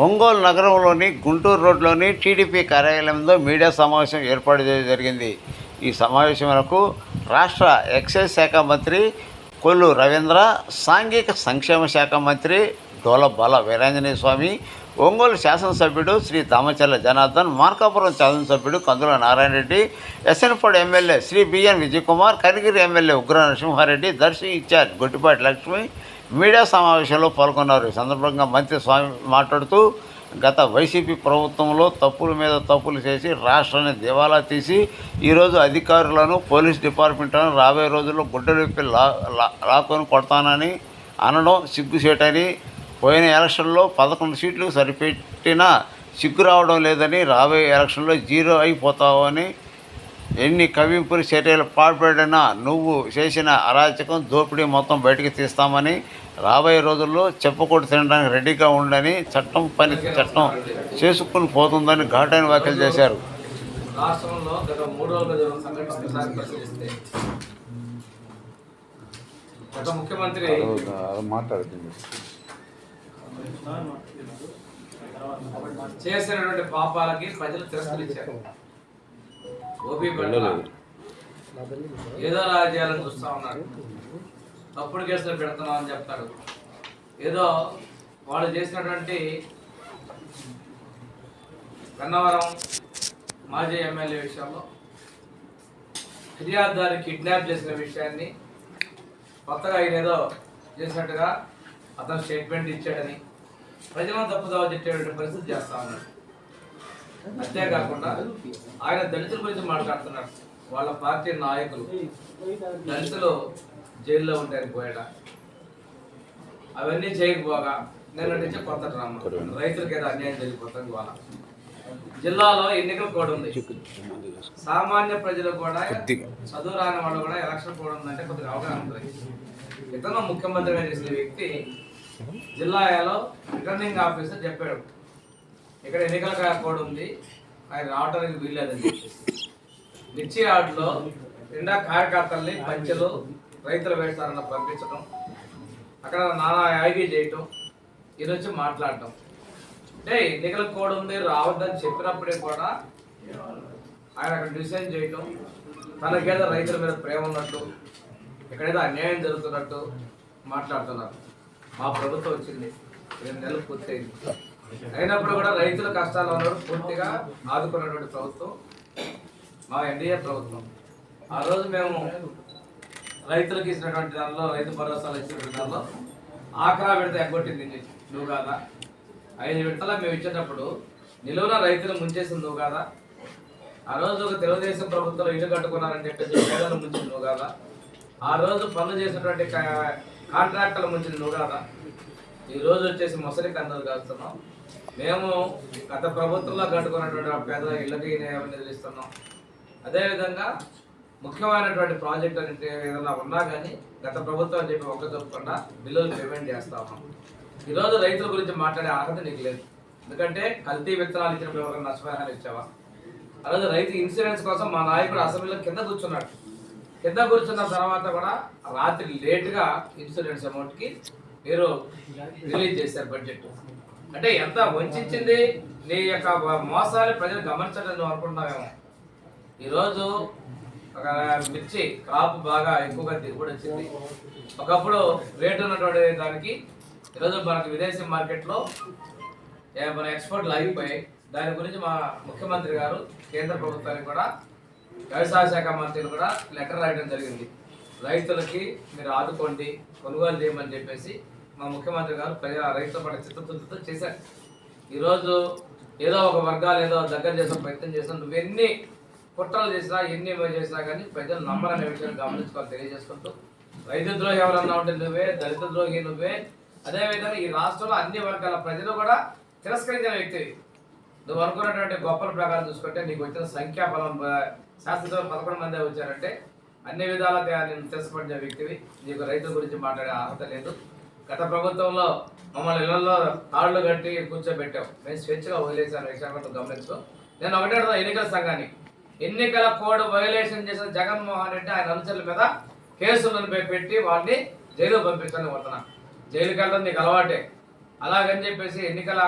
ఒంగోలు నగరంలోని గుంటూరు రోడ్లోని టీడీపీ కార్యాలయంలో మీడియా సమావేశం ఏర్పాటు చేయడం జరిగింది. ఈ సమావేశంలో రాష్ట్ర ఎక్సైజ్ శాఖ మంత్రి కొల్లు రవీంద్ర, సాంఘిక సంక్షేమ శాఖ మంత్రి డోల బాల వీరాంజనేయ స్వామి, ఒంగోలు శాసనసభ్యుడు శ్రీ దామచర్ల జనార్దన్, మార్కాపురం శాసనసభ్యుడు Kandula Narayana Reddy, SN Padu MLA Shri BN Vijayakumar, Kanigiri MLA Ugra Narasimha Reddy, Darsi incharge Gottipati Lakshmi media సమావేశంలో పాల్గొన్నారు. ఈ సందర్భంగా మంత్రి స్వామి మాట్లాడుతూ గత వైసీపీ ప్రభుత్వంలో తప్పుల మీద తప్పులు చేసి రాష్ట్రాన్ని దివాలా తీసి ఈరోజు అధికారులను పోలీస్ డిపార్ట్మెంట్లను రాబోయే రోజుల్లో గుడ్డలు విప్పి లాక్కొని కొడతానని అనడం సిగ్గుచేటని, పోయిన ఎలక్షన్లో 11 సీట్లు సరిపెట్టినా సిగ్గు రావడం లేదని, రాబోయే ఎలక్షన్లో జీరో అయిపోతావని, ఎన్ని కవింపులు చర్యలు పాల్పడినా నువ్వు చేసిన అరాచకం దోపిడీ మొత్తం బయటికి తీస్తామని, రాబోయే రోజుల్లో చెప్పకూడదు తినడానికి రెడీగా ఉండని, చట్టం పని చట్టం చేసుకుని పోతుందని ఘాటైన వ్యాఖ్యలు చేశారు. రాష్ట్రంలో గత 3 రోజులుగా పరిశీలిస్తే గత ముఖ్యమంత్రి చేసినటువంటి పాపాలకి ప్రజలు తిరస్కరించారు. ఓపీ పట్ల ఏదో రాజ్యాలను చూస్తా ఉన్నాడు, తప్పుడు కేసులు పెడుతున్నాం అని చెప్తాడు. ఏదో వాళ్ళు చేసినటువంటి గన్నవరం మాజీ ఎమ్మెల్యే విషయంలో ఫిర్యాదుదారిని కిడ్నాప్ చేసిన విషయాన్ని కొత్తగా ఆయన ఏదో చేసినట్టుగా అతను స్టేట్మెంట్ ఇచ్చాడని ప్రజలను తప్పుదావ చెప్పేటువంటి పరిస్థితి చేస్తా ఉన్నాడు. అంతేకాకుండా ఆయన దళితుల గురించి మాట్లాడుతున్నాడు. వాళ్ళ పార్టీ నాయకులు దళితులు జైల్లో ఉంటాయని పోయాడ, అవన్నీ చేయకపోగా నిన్నటించే కొత్త డ్రామా, రైతులకు ఏదో అన్యాయం జరిగిపోతుంది. వాళ్ళ జిల్లాలో ఎన్నికల కోడ్ ఉంది. సామాన్య ప్రజలు కూడా, చదువు రాని వాళ్ళు కూడా ఎలక్షన్ కోడ్ ఉందంటే కొద్దిగా అవగాహన ఉంటుంది. ఇతను ముఖ్యమంత్రిగా చేసిన వ్యక్తి జిల్లాలో రిటర్నింగ్ ఆఫీసర్ చెప్పాడు, ఇక్కడ ఎన్నికల కోడ్ ఉంది, ఆయన రావడానికి వీల్లేదని చెప్పేసి మిర్చి ఆటలో నిండా కార్యకర్తల్ని పంచెలు రైతుల వేస్తారన్న పంపించడం, అక్కడ నానా యాగి చేయటం, ఈరోజు మాట్లాడటం. అంటే ఎన్నికల కోడ్ ఉంది రావద్దని చెప్పినప్పుడే కూడా ఆయన అక్కడ డిసైన్ చేయటం, తనకేదో రైతుల మీద ప్రేమ ఉన్నట్టు, ఎక్కడేదో అన్యాయం జరుగుతున్నట్టు మాట్లాడుతున్నారు. మా ప్రభుత్వం వచ్చింది 2 నెలలు పూర్తయింది, అయినప్పుడు కూడా రైతుల కష్టాలు ఉన్నారు పూర్తిగా ఆదుకున్నటువంటి ప్రభుత్వం మా ఎన్డీఏ ప్రభుత్వం. ఆ రోజు మేము రైతులకు ఇచ్చినటువంటి దానిలో, రైతు భరోసాలు ఇచ్చినటువంటి దానిలో ఆఖరా విడత ఎగ్గొట్టింది నువ్వు కాదా. 5 విడతలా మేము ఇచ్చేటప్పుడు నిలువున రైతులు ముంచేసింది నువ్వు కాదా. ఆ రోజు ఒక తెలుగుదేశం ప్రభుత్వంలో ఇల్లు కట్టుకున్నారని చెప్పేసి పేదలు ముంచింది నువ్వు కాదా. ఆ రోజు పనులు చేసినటువంటి కాంట్రాక్టర్లు ముంచింది నువ్వు కాదా. ఈ రోజు వచ్చేసి మొసలి కన్నులు కాస్తున్నాం. మేము గత ప్రభుత్వంలో కట్టుకున్నటువంటి పేదల ఇళ్ళకి నిధులిస్తున్నాం. అదేవిధంగా ముఖ్యమైనటువంటి ప్రాజెక్టు అంటే ఏదైనా ఉన్నా కానీ గత ప్రభుత్వం అని చెప్పి ఒక్క చెప్పకుండా బిల్లులు పేమెంట్ చేస్తా ఉన్నాం. ఈరోజు రైతుల గురించి మాట్లాడే అర్హత నీకు లేదు, ఎందుకంటే కల్తీ విత్తనాలు ఇచ్చినప్పుడు ఎవరైనా నష్టపరిహారం ఇచ్చావా. ఆ రోజు రైతు ఇన్సూరెన్స్ కోసం మా నాయకుడు అసెంబ్లీలో కింద కూర్చున్నాడు. కింద కూర్చున్న తర్వాత కూడా రాత్రి లేటుగా ఇన్సూరెన్స్ అమౌంట్కి మీరు రిలీజ్ చేశారు బడ్జెట్. అంటే ఎంత వంచింది నీ యొక్క మోసాలు ప్రజలు గమనించడం అనుకుంటున్నామేమో. ఈరోజు ఒక మిర్చి క్రాప్ బాగా ఎక్కువగా దిగుబడి వచ్చింది. ఒకప్పుడు రేటు ఉన్నటువంటి దానికి ఈరోజు మనకి విదేశీ మార్కెట్లో మన ఎక్స్పోర్ట్లు ఆగిపోయాయి. దాని గురించి మా ముఖ్యమంత్రి గారు కేంద్ర ప్రభుత్వానికి కూడా, వ్యవసాయ శాఖ మంత్రులు కూడా లెటర్ రాయడం జరిగింది. రైతులకి మీరు ఆదుకోండి, కొనుగోలు చేయమని చెప్పేసి మా ముఖ్యమంత్రి గారు రైతుల పట్ల చిత్తశుద్ధితో చేశారు. ఈరోజు ఏదో ఒక వర్గాలు ఏదో దగ్గర చేసిన ప్రయత్నం చేసినా, నువ్వెన్ని కుట్రలు చేసినా ఎన్ని చేసినా కానీ ప్రజలు నమ్మరనే విషయాన్ని గమనించుకోవాలి తెలియజేసుకుంటూ, రైతు ద్రోహి ఎవరన్నా ఉంటే నువ్వే, దళిత ద్రోహి నువ్వే. అదేవిధంగా ఈ రాష్ట్రంలో అన్ని వర్గాల ప్రజలు కూడా తిరస్కరించిన వ్యక్తివి. నువ్వు అనుకున్నటువంటి గొప్పల ప్రకారం చూసుకుంటే నీకు వచ్చిన సంఖ్యాబలం శాసనసభ 11 మందే వచ్చారంటే అన్ని విధాలుగా నేను తిరస్కరించిన వ్యక్తివి. నీకు రైతుల గురించి మాట్లాడే అర్హత లేదు. గత ప్రభుత్వంలో మమ్మల్ని ఇళ్లలో తాళ్లు కట్టి కూర్చోబెట్టావు, మేము స్వేచ్ఛగా వదిలేసాను విషయాన్ని గమనించుకో. నేను ఒకటే అడుగుతాను, ఎన్నికల సంఘాన్ని ఎన్నికల కోడ్ వైలేషన్ చేసిన జగన్మోహన్ రెడ్డి ఆయన అనుచరుల మీద కేసులను పెట్టి వాడిని జైలు పంపించాలని వస్తున్నా. జైలుకి వెళ్ళడం నీకు అలవాటే. అలాగని చెప్పేసి ఎన్నికల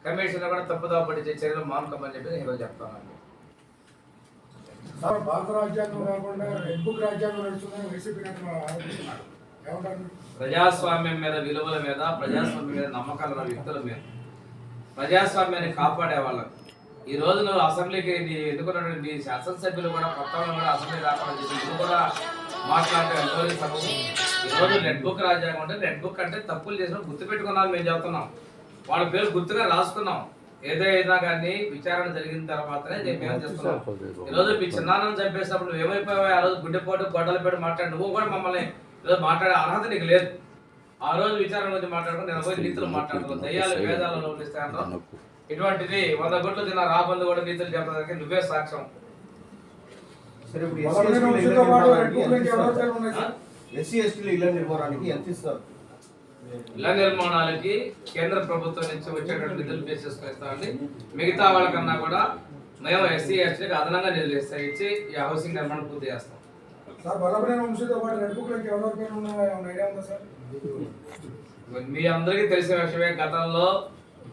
కమిషన్ కూడా తప్పుదోవ పట్టించే చర్యలు మానుకోమని చెప్పి నేను ఈరోజు చెప్తానండి. సార్ భారత రాజ్యాంగం కాకుండా రెడ్ బుక్ రాజ్యాంగం నడుస్తుందని వైసీపీ నేతలు ఆరోపిస్తున్నారు. ఏమంటారు? ప్రజాస్వామ్యం మీద, విలువల మీద, ప్రజాస్వామ్యం మీద నమ్మకాలు ఉన్న వ్యక్తుల మీద, ప్రజాస్వామ్యాన్ని కాపాడే వాళ్ళకు ఈ రోజు నువ్వు అసెంబ్లీకి ఎన్నుకున్నటువంటి నీ శాసనసభ్యులు కూడా కొత్త కూడా అసెంబ్లీ రాకుండా చేసి నువ్వు కూడా మాట్లాడే సభకు ఈరోజు రెడ్ బుక్ రాజ్యాంగం అంటే రెడ్ బుక్ అంటే తప్పులు చేసిన గుర్తు పెట్టుకున్నాను మేము చెప్తున్నాం. వాళ్ళ పేరు గుర్తుగా రాసుకున్నాం. ఏదైనా కానీ విచారణ జరిగిన తర్వాతనే మేము చేస్తున్నాం. ఈరోజు మీ చిన్నాన్నను చంపేసినప్పుడు నువ్వు ఏమైపోయావు? ఆ రోజు గుడ్డెపోటు గొడ్డలపేట మాట్లాడి నువ్వు కూడా మమ్మల్ని ఈరోజు మాట్లాడే అర్హత నీకు లేదు. ఆ రోజు విచారణ గురించి మాట్లాడుకుని నేను పోయి నీతులు మాట్లాడుతున్నాను. దయ్యాలు వేదాలను లోపిస్తాను. ఇటువంటిది 100 కోట్లు తిన్న రాబందు కూడా నీతులు చెప్పడానికి నువ్వే సాక్ష్యం. ఎస్సీ ఎస్టీలు ఇళ్ల నిర్మాణానికి ఎంత ఇస్తారు? ఇళ్ల నిర్మాణాలకి కేంద్ర ప్రభుత్వం నుంచి వచ్చేటువంటి నిధులు చేసేసుకొస్తామండి. మిగతా వాళ్ళకన్నా కూడా మేము ఎస్సీ ఎస్టీకి అదనంగా నిధులు ఇచ్చి ఈ హౌసింగ్ నిర్మాణం పూర్తి చేస్తాం. మీ అందరికీ తెలిసిన విషయమే, గతంలో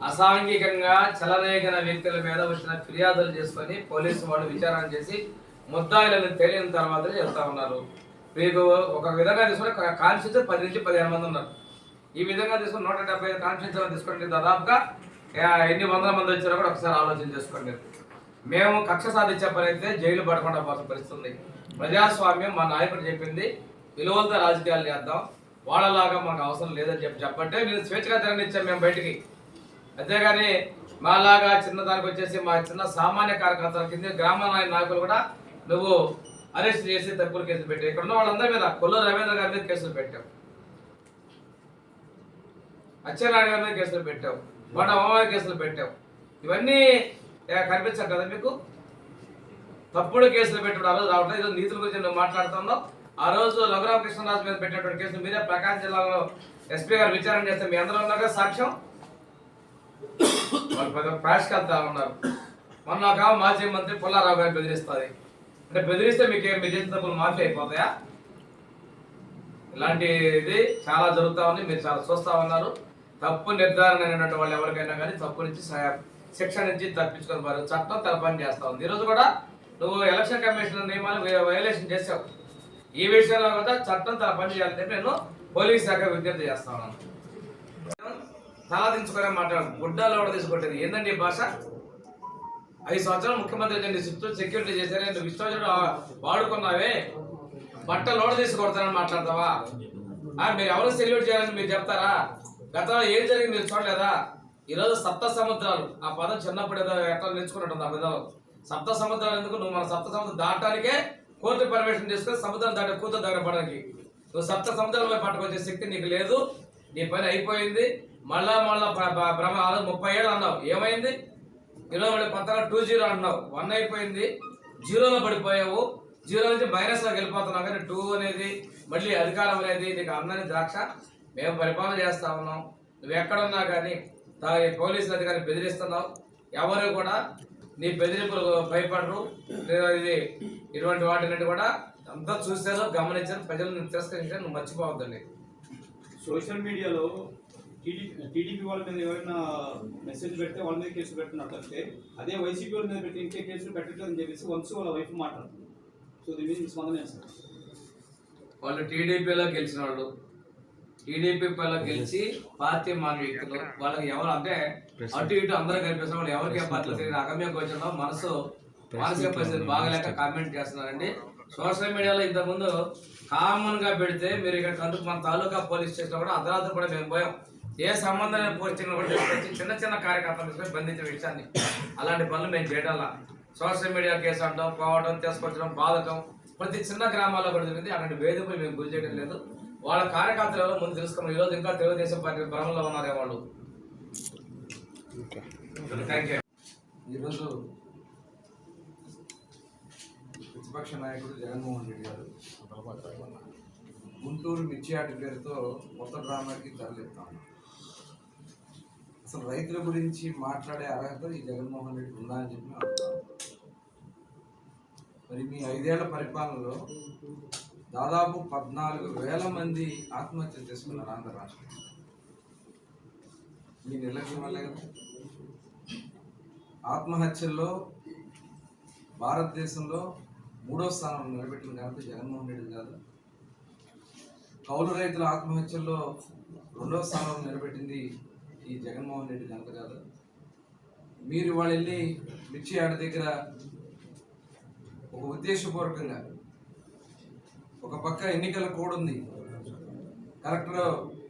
అసాంఘికంగా చలనయగిన వ్యక్తుల మీద వచ్చిన ఫిర్యాదులు చేసుకొని పోలీసు వాళ్ళు విచారణ చేసి ముద్దాయిలను తేలిన తర్వాత చెప్తా ఉన్నారు. మీకు ఒక విధంగా తీసుకుని కాన్స్టిట్యూన్స్ 10 నుంచి 15 మంది ఉన్నారు. ఈ విధంగా తీసుకుని 175 కాన్స్టిట్యూన్స్ తీసుకోండి. దాదాపుగా ఎన్ని వందల మంది వచ్చారో కూడా ఒకసారి ఆలోచన చేసుకోండి. మేము కక్ష సాధించే పని అయితే జైలు పడకుండా పోతున్న పరిస్థితుంది. ప్రజాస్వామ్యం మా నాయకుడు చెప్పింది, విలువలతో రాజకీయాలు చేద్దాం, వాళ్ళలాగా మాకు అవసరం లేదని చెప్పంటే మీరు స్వేచ్ఛగా తిరగనిచ్చాం మేము బయటికి. అంతేగాని మాలాగా చిన్నదానికి వచ్చేసి మా చిన్న సామాన్య కార్యకర్తల కింద గ్రామ నాయకులు కూడా నువ్వు అరెస్ట్ చేసి తప్పులు కేసులు పెట్టావు. ఇక్కడ ఉన్న వాళ్ళందరి మీద కొల్లూరు రవీంద్ర గారి మీద కేసులు పెట్టావు, అచ్చెన్నాయుడు గారి మీద కేసులు పెట్టావు, బండ అమ్మవారి కేసులు పెట్టావు. ఇవన్నీ కనిపించారు కదా మీకు. తప్పుడు కేసులు పెట్టడం ఆ రోజు రావట్లేదు. ఈరోజు నీతుల గురించి నువ్వు మాట్లాడుతున్నావు. ఆ రోజు రఘురామకృష్ణరాజు మీద పెట్టినటువంటి కేసులు మీరే ప్రకాశం జిల్లాలో ఎస్పీ గారు విచారణ చేస్తే మీ అందరూ ఉన్నారుగా సాక్ష్యం. వాళ్ళు ప్రాష్కి వెళ్తా ఉన్నారు. మొన్న ఒక మాజీ మంత్రి పుల్లారావు గారిని బెదిరిస్తుంది. అంటే బెదిరిస్తే మీకు చేసిన తప్పులు మాఫీ అయిపోతాయా? ఇలాంటిది చాలా జరుగుతూ ఉంది. మీరు చాలా చూస్తూ ఉన్నారు. తప్పు నిర్ధారణ అయినటువంటి వాళ్ళు ఎవరికైనా కానీ తప్పు నుంచి శిక్ష నుంచి తప్పించుకొని పోరు. చట్టం తన పని చేస్తూ ఉంది. ఈరోజు కూడా నువ్వు ఎలక్షన్ కమిషన్ నియమాలు వైలేషన్ చేసావు. ఈ విషయంలో కూడా చట్టం తన పని చేయాలంటే నేను పోలీస్ శాఖ విజ్ఞప్తి చేస్తా ఉన్నాను. తలా దించుకునే మాట్లాడు, గుడ్డాలో కూడా తీసుకొట్టేది ఏందండి ఈ భాష? 5 సంవత్సరాలు ముఖ్యమంత్రి చుట్టూ సెక్యూరిటీ చేశారే, నువ్వు ఇష్టం వాడుకున్నావే, బట్టలు లోడ తీసి కొడతానని మాట్లాడతావా? మీరు ఎవరు సెల్యూట్ చేయాలని మీరు చెప్తారా? గతంలో ఏం జరిగింది మీరు చూడలేదా? ఈరోజు 7 సముద్రాలు, ఆ పదం చిన్నప్పుడు ఏదో ఎట్లా నేర్చుకున్నట్టుంది. ఆ పదం 7 సముద్రాలు ఎందుకు? నువ్వు మన 7 సముద్రం దాటానికే కోర్టు పర్మిషన్ తీసుకొని సముద్రం దాటి కూతురు దగ్గర పడడానికి. నువ్వు 7 సముద్రాలపై పట్టుకొచ్చే శక్తి నీకు లేదు. నీ పని అయిపోయింది. మళ్ళా 30 ఏళ్ళు అన్నావు, ఏమైంది? ఈరోజు మళ్ళీ కొత్తగా 20 అన్నావు, 1 అయిపోయింది. 0లో పడిపోయావు. 0 నుంచి మైనస్లోకి వెళ్ళిపోతున్నావు. కానీ 2 అనేది మళ్ళీ అధికారం అనేది నీకు అందని ద్రాక్ష. మేము పరిపాలన చేస్తా ఉన్నాం. నువ్వు ఎక్కడున్నా కానీ పోలీసులు అధికారిని బెదిరిస్తున్నావు. ఎవరు కూడా నీ బెదిరింపులు భయపడరు. ఇటువంటి వాటిని కూడా అంతా చూశారు, గమనించారు, ప్రజలను తిరస్కరించారు. నువ్వు మర్చిపోవద్దండి. సోషల్ మీడియాలో టీడీపీ వాళ్ళ మీద ఎవరైనా మెసేజ్ పెడితే వాళ్ళ మీద కేసులు పెడుతున్నట్లయితే, అదే వైసీపీ వాళ్ళ మీద పెట్టి ఇంకే కేసులు పెట్టట్లేదు అని చెప్పేసి వంశీ వాళ్ళ వైపు మాట్లాడుతున్నారు. సో దీని మీద స్పందన సార్. వాళ్ళు టీడీపీలో గెలిచిన వాళ్ళు, టీడీపీలో గెలిచి పార్టీ మారిన వ్యక్తులు, వాళ్ళకి ఎవరు అంటే అటు ఇటు అందరూ కనిపిస్తున్న వాళ్ళు ఎవరికి పార్టీలో తిరిగిన అగమ్య గోచరంలో మానసిక పరిస్థితి బాగలేక కామెంట్ చేస్తున్నారండి. సోషల్ మీడియాలో ఇంతకుముందు కామన్ గా పెడితే మీరు ఇక్కడ మన తాలూకా పోలీస్ స్టేషన్ కూడా అర్ధరాత్రి కూడా మేము పోయాం. ఏ సంబంధం లేని పోస్టింగ్ కూడా తీసుకొచ్చి చిన్న కార్యకర్తలు తీసుకొని బంధించిన విషయాన్ని, అలాంటి పనులు మేము చేయడంలా. సోషల్ మీడియా కేసు అంటాం, పోవడం, తీసుకొచ్చడం, బాధకం ప్రతి చిన్న గ్రామాల్లో కూడా జరిగింది. అలాంటి వేదికలు మేము గురి చేయడం లేదు. వాళ్ళ కార్యకర్తలు ఎవరో ముందు తెలుసుకున్నాం. ఈరోజు ఇంకా తెలుగుదేశం పార్టీ భ్రమంలో ఉన్నారే వాళ్ళు. Thank you. ఈరోజు ప్రతిపక్ష నాయకుడు జగన్మోహన్ రెడ్డి గారు గుంటూరు మిర్చియాటి పేరుతో కొత్త డ్రామాకి తరలిస్తాం. అసలు రైతుల గురించి మాట్లాడే అర్హత ఈ జగన్మోహన్ రెడ్డి ఉందా అని చెప్పి అడుగుతాను. మరి మీ 5 ఏళ్ల పరిపాలనలో దాదాపు 14,000 మంది ఆత్మహత్యలు చేసుకున్నారు ఆంధ్ర రాష్ట్రం. మీ నిర్లక్ష్యం వల్లే కదా. ఆత్మహత్యల్లో భారతదేశంలో 3వ స్థానంలో నిలబెట్టిన ఘనత జగన్మోహన్ రెడ్డి కాదు. కౌలు రైతుల ఆత్మహత్యల్లో 2వ స్థానంలో నిలబెట్టింది ఈ జగన్మోహన్ రెడ్డి ఘనత కాదు. మీరు వాళ్ళు వెళ్ళి మిర్చి ఆడ దగ్గర ఒక ఉద్దేశపూర్వకంగా ఒక పక్క ఎన్నికల కోడ్ ఉంది, కలెక్టర్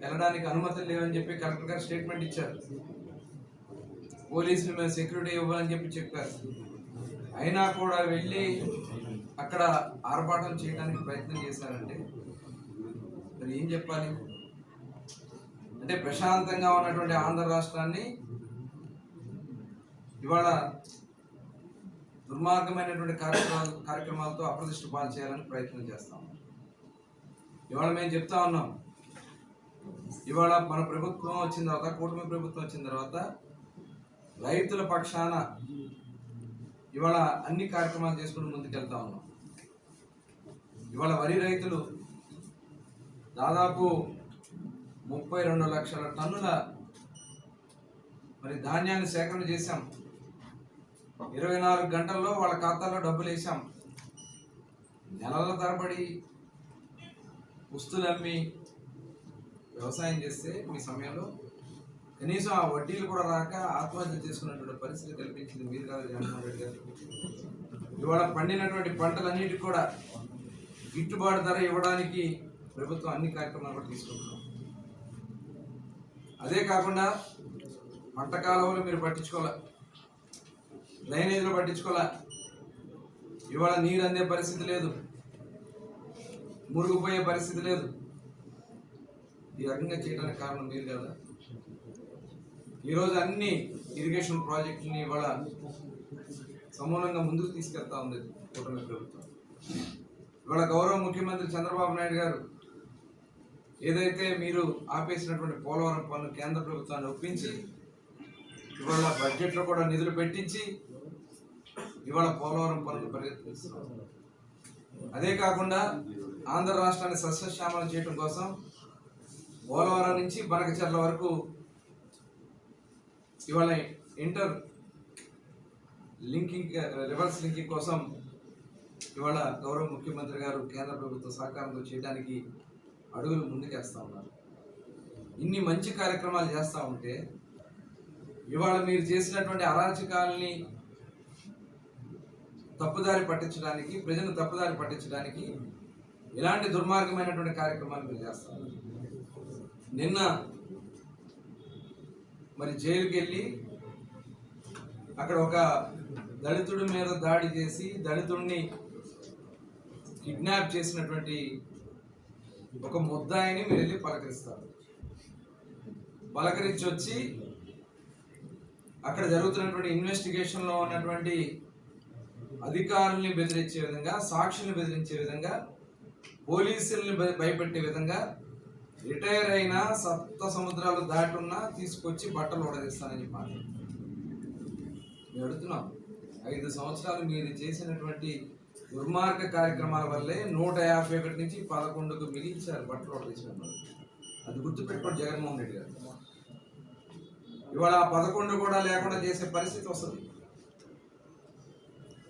వెళ్ళడానికి అనుమతులు లేవని చెప్పి కలెక్టర్ గారు స్టేట్మెంట్ ఇచ్చారు. పోలీసులు మేము సెక్యూరిటీ ఇవ్వాలని చెప్పారు. అయినా కూడా వెళ్ళి అక్కడ ఆర్భాటం చేయడానికి ప్రయత్నం చేశారంటే మరి ఏం చెప్పాలి? అంటే ప్రశాంతంగా ఉన్నటువంటి ఆంధ్ర రాష్ట్రాన్ని ఇవాళ దుర్మార్గమైనటువంటి కార్యక్రమాలతో అప్రదిష్ట పాలు చేయాలని ప్రయత్నం చేస్తాం. ఇవాళ మేము చెప్తా ఉన్నాం, ఇవాళ మన ప్రభుత్వం వచ్చిన తర్వాత, కూటమి ప్రభుత్వం వచ్చిన తర్వాత రైతుల పక్షాన ఇవాళ అన్ని కార్యక్రమాలు చేసుకుని ముందుకెళ్తా ఉన్నాం. ఇవాళ వరి రైతులు దాదాపు 32 లక్షల టన్నుల మరి ధాన్యాన్ని సేకరణ చేశాం. 24 గంటల్లో వాళ్ళ ఖాతాలో డబ్బులు వేసాం. నెలల తరబడి పుస్తులమ్మి వ్యవసాయం చేస్తే మీ సమయంలో కనీసం ఆ వడ్డీలు కూడా రాక ఆత్మహత్య చేసుకున్నటువంటి పరిస్థితి కల్పించింది మీరు కాదు జగన్మోహన్ రెడ్డి గారు. ఇవాళ పండినటువంటి పంటలన్నిటికీ కూడా గిట్టుబాటు ధర ఇవ్వడానికి ప్రభుత్వం అన్ని కార్యక్రమాలు కూడా తీసుకుంటున్నాం. అదే కాకుండా పంట కాలువలు మీరు పట్టించుకోలే, డ్రైనేజీలు పట్టించుకోలే. ఇవాళ నీరు అందే పరిస్థితి లేదు, మురుగుపోయే పరిస్థితి లేదు. ఈ రకంగా చేయడానికి కారణం మీరు కదా. ఈరోజు అన్ని ఇరిగేషన్ ప్రాజెక్టుని ఇవాళ సమూలంగా ముందుకు తీసుకెళ్తా ఉంది కూటమి ప్రభుత్వం. ఇవాళ గౌరవ ముఖ్యమంత్రి చంద్రబాబు నాయుడు గారు ఏదైతే మీరు ఆపేసినటువంటి పోలవరం పనులు కేంద్ర ప్రభుత్వాన్ని ఒప్పించి ఇవాళ బడ్జెట్లో కూడా నిధులు పెట్టించి ఇవాళ పోలవరం పనులు పరిగెత్తిస్తున్నారు. అదే కాకుండా ఆంధ్ర రాష్ట్రాన్ని సస్యశ్యామలం చేయడం కోసం పోలవరం నుంచి బనకచెర్ల వరకు ఇవాళ ఇంటర్ లింకింగ్, రివర్స్ లింకింగ్ కోసం ఇవాళ గౌరవ ముఖ్యమంత్రి గారు కేంద్ర ప్రభుత్వ సహకారంతో చేయడానికి అడుగులు ముందుకేస్తూ ఉన్నారు. ఇన్ని మంచి కార్యక్రమాలు చేస్తూ ఉంటే ఇవాళ మీరు చేసినటువంటి అరాచకాలని తప్పుదారి పట్టించడానికి, ప్రజలను తప్పుదారి పట్టించడానికి ఇలాంటి దుర్మార్గమైనటువంటి కార్యక్రమాలు మీరు చేస్తారు. నిన్న మరి జైలుకి వెళ్ళి అక్కడ ఒక దళితుడి మీద దాడి చేసి దళితుడిని కిడ్నాప్ చేసినటువంటి ఒక ముద్దాయిని మీరు వెళ్ళి పలకరిస్తారు. పలకరించి వచ్చి అక్కడ జరుగుతున్నటువంటి ఇన్వెస్టిగేషన్లో ఉన్నటువంటి అధికారుల్ని బెదిరించే విధంగా, సాక్షుల్ని బెదిరించే విధంగా, పోలీసుల్ని భయపెట్టే విధంగా రిటైర్ అయినా సప్త సముద్రాలు దాటున్నా తీసుకొచ్చి బట్టలు ఉడదీస్తానని చెప్పాలి. మేము అడుగుతున్నాం, 5 సంవత్సరాలు మీరు చేసినటువంటి దుర్మార్గ కార్యక్రమాల వల్లే 151 నుంచి 11కు మిగిల్చారు బట్టలు ఉడదీసినప్పుడు. అది గుర్తుపెట్టుకోండి జగన్మోహన్ రెడ్డి గారు. ఇవాళ 11 కూడా లేకుండా చేసే పరిస్థితి వస్తుంది.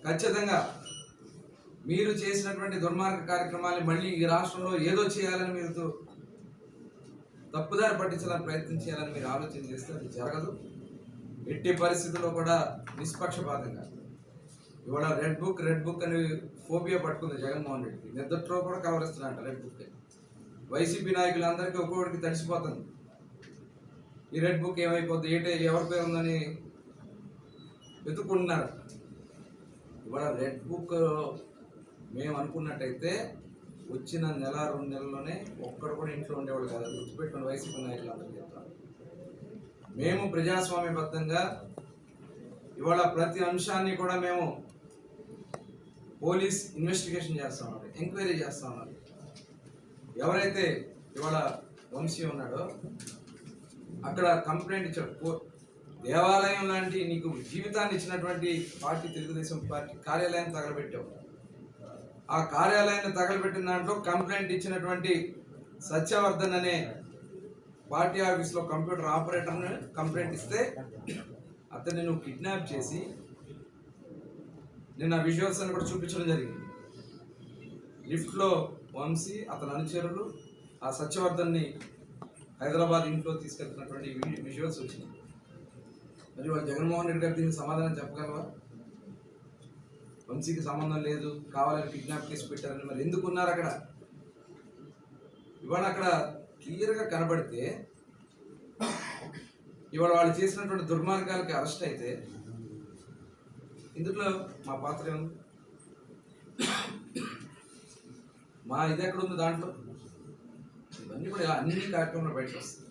ఖచ్చితంగా మీరు చేసినటువంటి దుర్మార్గ కార్యక్రమాన్ని మళ్ళీ ఈ రాష్ట్రంలో ఏదో చేయాలని మీరు తప్పుదారి పట్టించాలని ప్రయత్నం చేయాలని మీరు ఆలోచన చేస్తే అది జరగదు. ఎట్టి పరిస్థితుల్లో కూడా నిష్పక్షపాతంగా ఇవాళ రెడ్ బుక్ అని ఫోబియా పట్టుకుంది జగన్మోహన్ రెడ్డికి. నిద్రలో కూడా కవరిస్తున్నారంట రెడ్ బుక్. వైసీపీ నాయకులందరికీ ఒక్కొక్కడికి తడిసిపోతుంది ఈ రెడ్ బుక్ ఏమైపోద్ది, ఎవరి పేరు ఉందని వెతుక్కుంటున్నారు. ఇవాళ రెడ్ బుక్ మేము అనుకున్నట్టయితే వచ్చిన 1-2 నెలల్లోనే ఒక్కడు కూడా ఇంట్లో ఉండేవాళ్ళు కాదు. గుర్తుపెట్టుకుని వైసీపీ నాయకులందరూ చెప్తారు. మేము ప్రజాస్వామ్యబద్ధంగా ఇవాళ ప్రతి అంశాన్ని కూడా మేము పోలీస్ ఇన్వెస్టిగేషన్ చేస్తా ఉన్నారు, ఎంక్వైరీ చేస్తా ఉన్నారు. ఎవరైతే ఇవాళ వంశీ ఉన్నాడో అక్కడ కంప్లైంట్ ఇచ్చాడు. దేవాలయం లాంటి నీకు జీవితాన్ని ఇచ్చినటువంటి పార్టీ తెలుగుదేశం పార్టీ కార్యాలయాన్ని తగలబెట్టావు. ఆ కార్యాలయాన్ని తగలబెట్టిన దాంట్లో కంప్లైంట్ ఇచ్చినటువంటి సత్యవర్ధన్ అనే పార్టీ ఆఫీస్లో కంప్యూటర్ ఆపరేటర్ని కంప్లైంట్ ఇస్తే అతన్ని నువ్వు కిడ్నాప్ చేసి నేను ఆ విజువల్స్ అని కూడా చూపించడం జరిగింది. లిఫ్ట్లో వంశీ అతని అనుచరులు ఆ సత్యవర్ధన్ని హైదరాబాద్ ఇంట్లో తీసుకెళ్తున్నటువంటి విజువల్స్ వచ్చినాయి. మరి వాళ్ళు జగన్మోహన్ రెడ్డి గారు దీనికి సమాధానం చెప్పగలవా? వంశీకి సంబంధం లేదు, కావాలని కిడ్నాప్ చేసి పెట్టారని మరి ఎందుకు ఉన్నారు అక్కడ? ఇవాళ అక్కడ క్లియర్గా కనబడితే ఇవాళ వాళ్ళు చేసినటువంటి దుర్మార్గాలకి అరెస్ట్ అయితే ఇందులో మా పాత్ర ఏముంది? మా ఇది ఎక్కడ ఉంది దాంట్లో? ఇవన్నీ కూడా అన్ని కార్యక్రమాలు బయటకు వస్తాయి.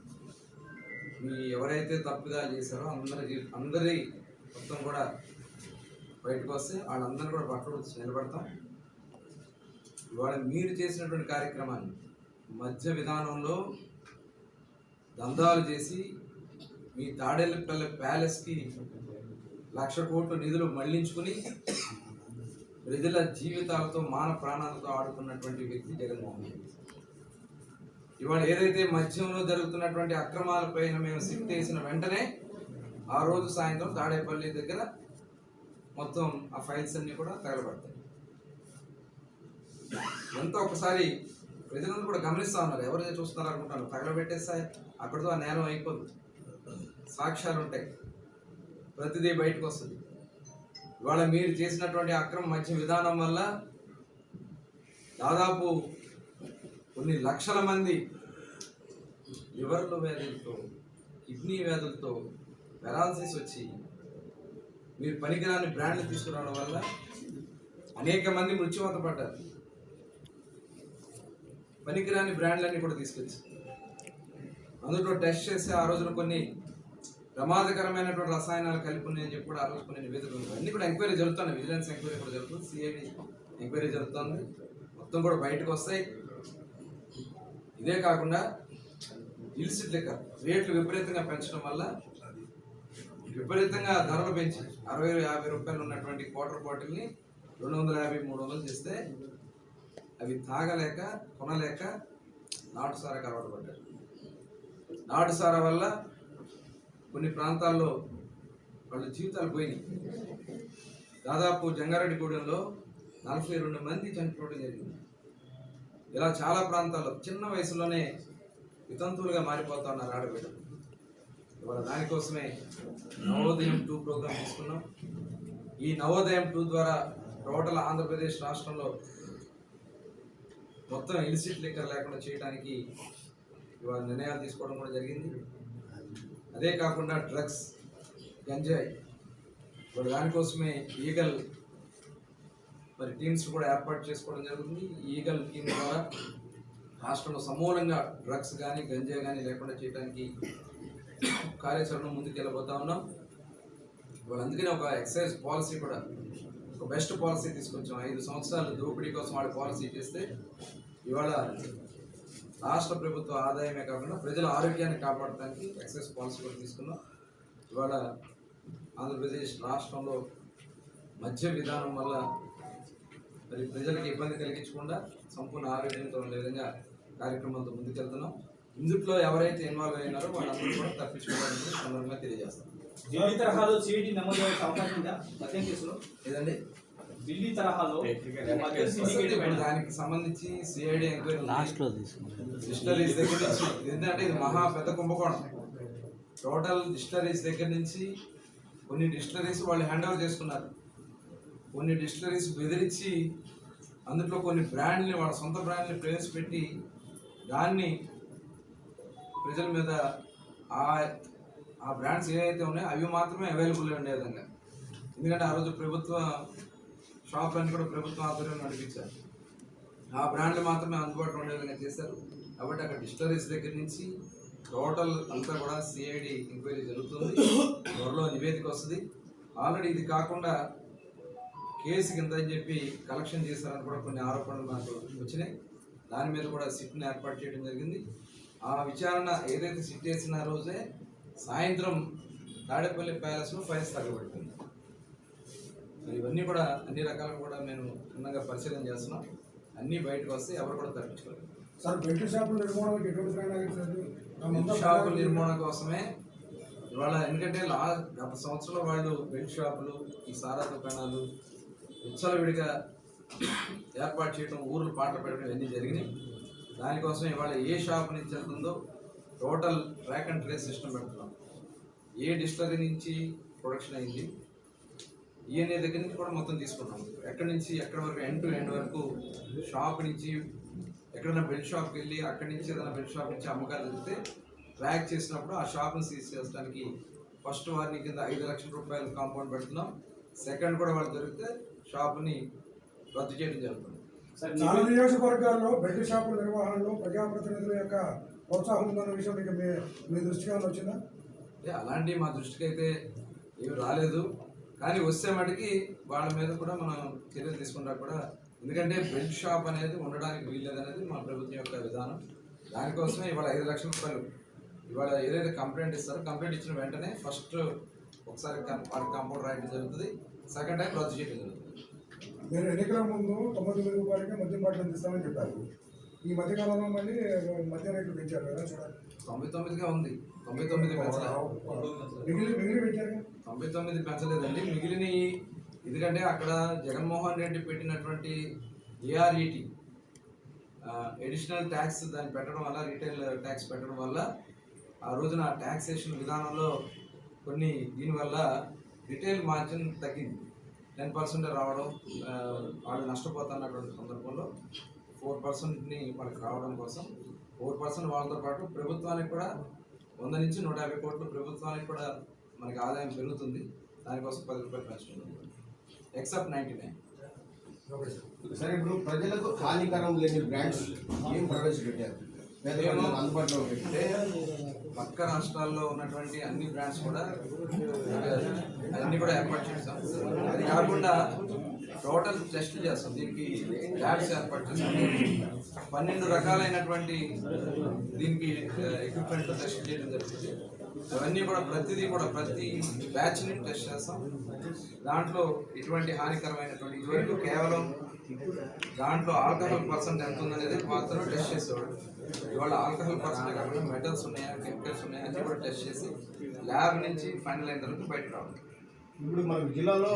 మీ ఎవరైతే తప్పుగా చేశారో అందరి మొత్తం కూడా బయటకు వస్తే వాళ్ళందరూ కూడా పట్టుకు నిలబడతాం. ఇవాళ మీరు చేసినటువంటి కార్యక్రమాన్ని మధ్య విధానంలో దందాలు చేసి మీ తాడేళ్ళపల్లి ప్యాలెస్కి 1,00,000 కోట్ల నిధులు మళ్లించుకుని ప్రజల జీవితాలతో మాన ప్రాణాలతో ఆడుతున్నటువంటి వ్యక్తి జగన్మోహన్ రెడ్డి. ఇవాళ ఏదైతే మద్యంలో జరుగుతున్నటువంటి అక్రమాలపైన మేము సిట్ వేసిన వెంటనే ఆ రోజు సాయంత్రం తాడేపల్లి దగ్గర మొత్తం ఆ ఫైల్స్ అన్ని కూడా తగలబడతాయి. ఎంతో ఒకసారి ప్రజలందరూ కూడా గమనిస్తూ ఉన్నారు, ఎవరైతే చూస్తున్నారు అనుకుంటాను. తగలబెట్టేస్తాయి, అక్కడితో ఆ నేరం అయిపోదు. సాక్ష్యాలు ఉంటాయి, ప్రతిదీ బయటకు వస్తుంది. ఇవాళ మీరు చేసినటువంటి అక్రమ మద్య విధానం వల్ల దాదాపు కొన్ని లక్షల మంది లివర్ల వ్యాధులతో, కిడ్నీ వ్యాధులతో పెరాలసిస్ వచ్చి మీరు పనికిరాని బ్రాండ్లు తీసుకురావడం వల్ల అనేక మంది మృత్యువాత పడ్డారు. పనికిరాని బ్రాండ్లన్నీ కూడా తీసుకొచ్చి అందులో టెస్ట్ చేసి ఆ రోజున కొన్ని ప్రమాదకరమైనటువంటి రసాయనాలు కలిపి ఉన్నాయని చెప్పి కూడా ఆ రోజు కొన్ని నివేదికలు ఉన్నాయి. అన్నీ కూడా ఎంక్వైరీ జరుగుతుంది, విజిలెన్స్ ఎంక్వైరీ కూడా జరుగుతుంది, సిఐడి ఎంక్వైరీ జరుగుతుంది, మొత్తం కూడా బయటకు వస్తాయి. ఇదే కాకుండా ఇల్సిట్ లిక్కర్ రేట్లు విపరీతంగా పెంచడం వల్ల విపరీతంగా ధరలు పెంచి 60-50 రూపాయలు ఉన్నటువంటి క్వార్టర్ బాటిల్ని 250-300 చేస్తే అవి తాగలేక కొనలేక నాటుసారాకు అలవాటు పడ్డారు. నాటుసారా వల్ల కొన్ని ప్రాంతాల్లో వాళ్ళ జీవితాలు పోయినాయి. దాదాపు జంగారెడ్డిగూడెంలో 42 మంది చనిపోవడం జరిగింది. ఇలా చాలా ప్రాంతాల్లో చిన్న వయసులోనే వితంతువులుగా మారిపోతా ఉన్నారు ఆడబిడ్డలు. ఇవాళ దానికోసమే నవోదయం 2 ప్రోగ్రాం తీసుకున్నాం. ఈ నవోదయం 2 ద్వారా టోటల్ ఆంధ్రప్రదేశ్ రాష్ట్రంలో మొత్తం ఇలిసిట్ లిక్కర్ లేకుండా చేయడానికి ఇవాళ నిర్ణయాలు తీసుకోవడం కూడా జరిగింది. అదే కాకుండా డ్రగ్స్, గంజాయి, ఇవాళ దానికోసమే ఈగల్ మరి టీమ్స్ కూడా ఏర్పాటు చేసుకోవడం జరుగుతుంది. ఈగల్ టీం ద్వారా రాష్ట్రంలో సమూలంగా డ్రగ్స్ కానీ గంజాయి కానీ లేకుండా చేయడానికి కార్యాచరణ ముందుకు వెళ్ళబోతా ఉన్నాం. ఇవాళ అందుకనే ఒక ఎక్సైజ్ పాలసీ కూడా, ఒక బెస్ట్ పాలసీ తీసుకొచ్చాం. 5 సంవత్సరాలు దోపిడీ కోసం వాళ్ళు పాలసీ చేస్తే ఇవాళ రాష్ట్ర ప్రభుత్వ ఆదాయమే కాకుండా ప్రజల ఆరోగ్యాన్ని కాపాడటానికి ఎక్సైజ్ పాలసీ కూడా తీసుకున్నాం. ఇవాళ ఆంధ్రప్రదేశ్ రాష్ట్రంలో మద్య విధానం వల్ల మరి ప్రజలకు ఇబ్బంది కలిగించకుండా సంపూర్ణ ఆరోగ్యంతో ఉండే విధంగా కార్యక్రమంతో ముందుకెళ్తున్నాం. ఇందులో ఎవరైతే ఇన్వాల్వ్ అయినారో వాళ్ళందరూ కూడా తప్పించుకోవాలని సందర్భంగా తెలియజేస్తాం. ఢిల్లీ తరహాలో సిఐడి నమోదు అయ్యే అవకాశం ఉందా మద్యం కేసులో? ఏదండి ఢిల్లీ తరహాలో దానికి సంబంధించి సిఐడి ఎంక్వైరీ డిస్టరీస్ దగ్గర నుంచి, ఎందుకంటే ఇది మహా పెద్ద కుంభకోణం. టోటల్ డిస్టరీస్ దగ్గర నుంచి కొన్ని డిస్టరీస్ వాళ్ళు హ్యాండ్ ఓవర్ చేసుకున్నారు, కొన్ని డిస్టరీస్ బెదిరించి అందులో కొన్ని బ్రాండ్ని వాళ్ళ సొంత బ్రాండ్ని ప్రవేశపెట్టి దాన్ని ప్రజల మీద ఆ బ్రాండ్స్ ఏవైతే ఉన్నాయో అవి మాత్రమే అవైలబుల్ ఉండే విధంగా. ఎందుకంటే ఆ రోజు ప్రభుత్వ షాపులన్నీ కూడా ప్రభుత్వం ఆధ్వర్యంలో నడిపించారు, ఆ బ్రాండ్లు మాత్రమే అందుబాటులో ఉండే విధంగా చేశారు. కాబట్టి అక్కడ డిస్టరీస్ దగ్గర నుంచి టోటల్ అంతా కూడా సిఐడి ఎంక్వైరీ జరుగుతుంది, త్వరలో నివేదిక వస్తుంది. ఆల్రెడీ ఇది కాకుండా కేసు కింద అని చెప్పి కలెక్షన్ చేశారని కూడా కొన్ని ఆరోపణలు నాకు వచ్చినాయి. దాని మీద కూడా సిట్ని ఏర్పాటు చేయడం జరిగింది. ఆ విచారణ ఏదైతే సిట్ వేసిన రోజే సాయంత్రం తాడేపల్లి ప్యాలెస్లో ఫైల్స్ తగలబడుతుంది. ఇవన్నీ కూడా అన్ని రకాలుగా కూడా మేము క్షుణ్ణంగా పరిశీలన చేస్తున్నాం. అన్నీ బయటకు వస్తే ఎవరు కూడా తప్పించుకోలేదు. సార్ బెల్ట్ షాపుల నిర్మాణానికి ఎటువంటి ప్రణాళిక సార్? బెల్ట్ షాపుల నిర్మాణం కోసమే ఇవాళ ఎందుకంటే గత సంవత్సరంలో వాళ్ళు బెల్ట్ షాపులు, ఈ సారా దుకాణాలు విచ్చలవిడిగా ఏర్పాటు చేయడం, ఊర్లు పాటలు పెట్టడం ఇవన్నీ జరిగినాయి. దానికోసం ఇవాళ ఏ షాప్ నుంచి వెళ్తుందో total track and trace system పెడుతున్నాం. ఏ డిస్టిలరీ నుంచి ప్రొడక్షన్ అయింది ఈఎన్ఏ దగ్గర నుంచి కూడా మొత్తం తీసుకున్నాం. ఎక్కడి నుంచి ఎక్కడి వరకు ఎండ్ టు ఎండ్ వరకు షాప్ నుంచి ఎక్కడైనా బెల్ట్ షాప్కి వెళ్ళి అక్కడి నుంచి ఏదైనా బెల్ట్ షాప్ నుంచి అమ్మకాలు జరిగితే ట్రాక్ చేసినప్పుడు ఆ షాప్ని సీజ్ చేయడానికి ఫస్ట్ వారిని కింద 5 లక్షల రూపాయలు కాంపౌండ్ పెడుతున్నాం. సెకండ్ కూడా వాళ్ళు దొరికితే షాప్ని రద్దు చేయడం జరుగుతుంది. చాలా నియోజకవర్గాల్లో బెల్ట్ షాపుల నిర్వహణలో ప్రజాప్రతినిధుల యొక్క ప్రోత్సాహం ఉందన్న విషయం మీకు మీ దృష్టిగా వచ్చిందా? అలాంటి మా దృష్టికి అయితే ఏమి రాలేదు. కానీ వస్తే మటుకి వాళ్ళ మీద కూడా మనం చర్యలు తీసుకుంటా కూడా, ఎందుకంటే బెల్ట్ షాప్ అనేది ఉండడానికి వీల్లేదు అనేది మా ప్రభుత్వం యొక్క విధానం. దానికోసమే ఇవాళ 5 లక్షల రూపాయలు ఇవాళ ఏదైతే కంప్లైంట్ ఇస్తారో కంప్లైంట్ ఇచ్చిన వెంటనే ఫస్ట్ ఒకసారి వాళ్ళకి కాంపౌండ్ రాయడం జరుగుతుంది, సెకండ్ టైం రద్దు చేయడం జరుగుతుంది. మీరు ఎన్నికల ముందు 99 రూపాయలకే మద్యం బాటిల్ అందిస్తామని చెప్పారు. ఈ మధ్యకాలంలో మళ్ళీ మద్య రేట్లు పెంచారు కదా, చూడాలి. 99గా ఉంది, 99 పెంచలేదు. మిగిలి పెంచారు. 99 పెంచలేదండి, మిగిలిన ఎందుకంటే అక్కడ జగన్మోహన్ రెడ్డి పెట్టినటువంటి ఏఆర్ఈటీ అడిషనల్ ట్యాక్స్ దాన్ని పెట్టడం వల్ల, రీటైల్ ట్యాక్స్ పెట్టడం వల్ల ఆ రోజున ట్యాక్సేషన్ విధానంలో కొన్ని దీనివల్ల రిటైల్ మార్జిన్ తగ్గింది. 10% రావడం, వాళ్ళు నష్టపోతున్నటువంటి సందర్భంలో 4%ని వాళ్ళకి రావడం కోసం 4% వాళ్ళతో పాటు ప్రభుత్వానికి కూడా 100 నుంచి 150 కోట్లు ప్రభుత్వానికి కూడా మనకి ఆదాయం పెరుగుతుంది. దానికోసం 10 రూపాయలు పెంచడం ఎక్సెప్ట్ 99. సరే, ఇప్పుడు ప్రజలకు హానికరం లేని బ్రాండ్స్ ఏం ప్రవేశపెట్టారు అందుబాటులో? అంటే పక్క రాష్ట్రాల్లో ఉన్నటువంటి అన్ని బ్రాండ్స్ కూడా అన్ని కూడా ఏర్పాటు చేస్తాం. అది కాకుండా టోటల్ టెస్ట్ చేస్తాం, దీనికి ల్యాబ్స్ ఏర్పాటు చేస్తాం. 12 రకాలైనటువంటి దీనికి ఎక్విప్మెంట్ టెస్ట్ చేయడం జరుగుతుంది. అవన్నీ కూడా ప్రతి బ్యాచ్ని టెస్ట్ చేస్తాం. దాంట్లో ఎటువంటి హానికరమైనటువంటి ఇదివరకు కేవలం దాంట్లో ఆల్కహాల్ పర్సెంట్ ఎంత ఉందనేది మాత్రం టెస్ట్ చేసేవాడు. ఇవాళ ఆల్కహాల్ పర్సెంట్ కాకుండా మెటల్స్ ఉన్నాయా, కెమికల్స్ ఉన్నాయా అని కూడా టెస్ట్ చేసి ల్యాబ్ నుంచి ఫైనల్ అయిన తర్వాత బయటకు రావాలి. ఇప్పుడు మన జిల్లాలో